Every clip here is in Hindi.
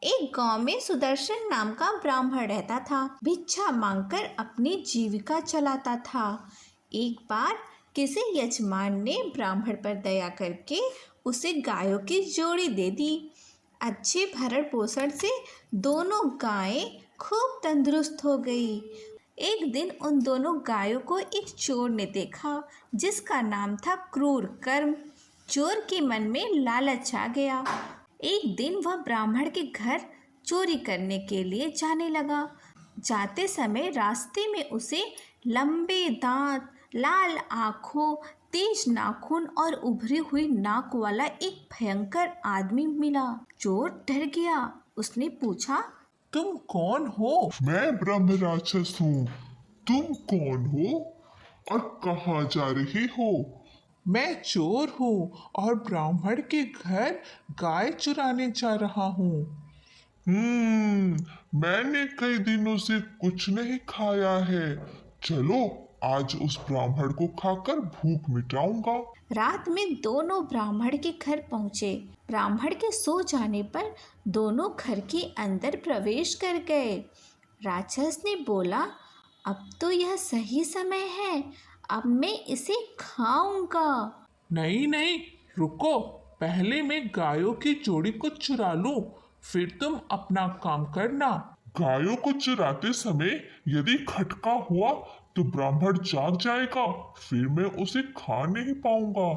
एक गांव में सुदर्शन नाम का ब्राह्मण रहता था। भिक्षा मांगकर अपनी जीविका चलाता था। एक बार किसी यजमान ने ब्राह्मण पर दया करके उसे गायों की जोड़ी दे दी। अच्छे भरण पोषण से दोनों गायें खूब तंदुरुस्त हो गई। एक दिन उन दोनों गायों को एक चोर ने देखा, जिसका नाम था क्रूर कर्म। चोर के मन में लालच आ गया। एक दिन वह ब्राह्मण के घर चोरी करने के लिए जाने लगा। जाते समय रास्ते में उसे लंबे दांत, लाल आंखों, तेज नाखून और उभरी हुई नाक वाला एक भयंकर आदमी मिला। चोर डर गया। उसने पूछा, तुम कौन हो? मैं ब्रह्म राक्षस हूँ। तुम कौन हो और कहाँ जा रहे हो? मैं चोर हूँ और ब्राह्मण के घर गाय चुराने जा रहा हूँ। मैंने कई दिनों से कुछ नहीं खाया है। चलो आज उस ब्राह्मण को खाकर भूख मिटाऊंगा। रात में दोनों ब्राह्मण के घर पहुंचे। ब्राह्मण के सो जाने पर दोनों घर के अंदर प्रवेश कर गए। राक्षस ने बोला, अब तो यह सही समय है, अब मैं इसे खाऊंगा। नहीं नहीं, रुको, पहले मैं गायों की जोड़ी को चुरा लूं, फिर तुम अपना काम करना। गायों को चुराते समय यदि खटका हुआ तो ब्राह्मण जाग जाएगा, फिर मैं उसे खा नहीं पाऊंगा।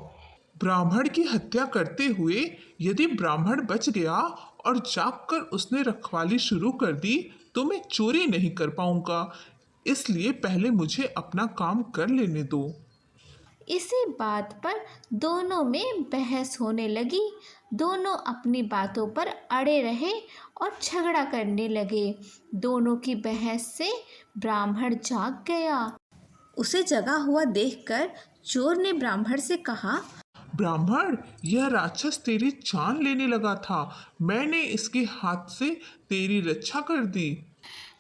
ब्राह्मण की हत्या करते हुए यदि ब्राह्मण बच गया और जागकर उसने रखवाली शुरू कर दी तो मैं चोरी नहीं कर पाऊंगा, इसलिए पहले मुझे अपना काम कर लेने दो। इसी बात पर दोनों में बहस होने लगी। दोनों अपनी बातों पर अड़े रहे और झगड़ा करने लगे। दोनों की बहस से ब्राह्मण जाग गया। उसे जगा हुआ देखकर चोर ने ब्राह्मण से कहा, ब्राह्मण, यह राक्षस तेरी जान लेने लगा था, मैंने इसके हाथ से तेरी रक्षा कर दी।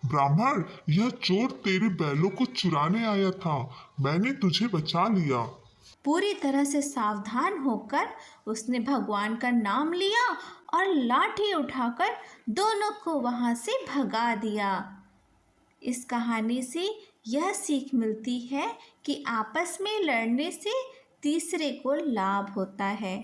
ब्राह्मण, यह चोर तेरे बैलों को चुराने आया था, मैंने तुझे बचा लिया। पूरी तरह से सावधान होकर उसने भगवान का नाम लिया और लाठी उठाकर दोनों को वहां से भगा दिया। इस कहानी से यह सीख मिलती है कि आपस में लड़ने से तीसरे को लाभ होता है।